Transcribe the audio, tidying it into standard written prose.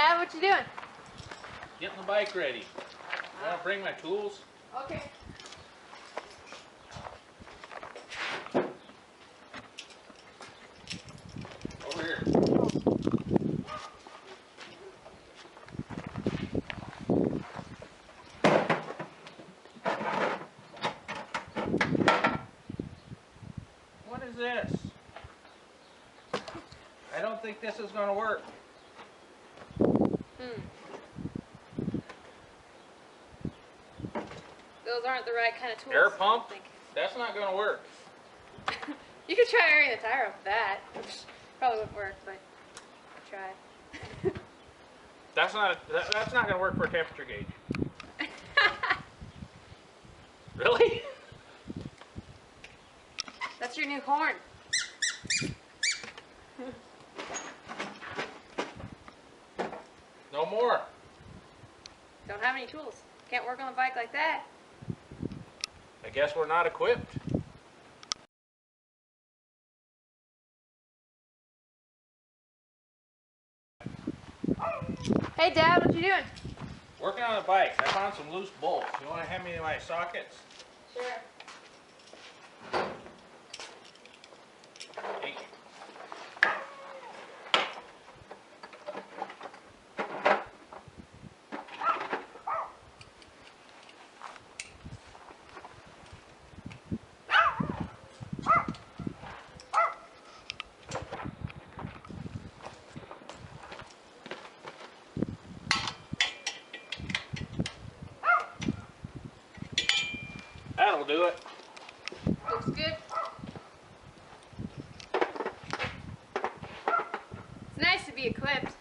Dad, what you doing? Getting the bike ready. Want to bring my tools? Okay. Over here. What is this? I don't think this is going to work. Those aren't the right kind of tools. Air pump? I think. That's not going to work. You could try airing the tire off that. Probably wouldn't work, but try. That's not going to work for a temperature gauge. Really? That's your new horn. No more. Don't have any tools. Can't work on a bike like that. I guess we're not equipped. Hey Dad, what you doing? Working on the bike. I found some loose bolts. You want to hand me my sockets? Sure. Thank you. That'll do it. Looks good. It's nice to be equipped.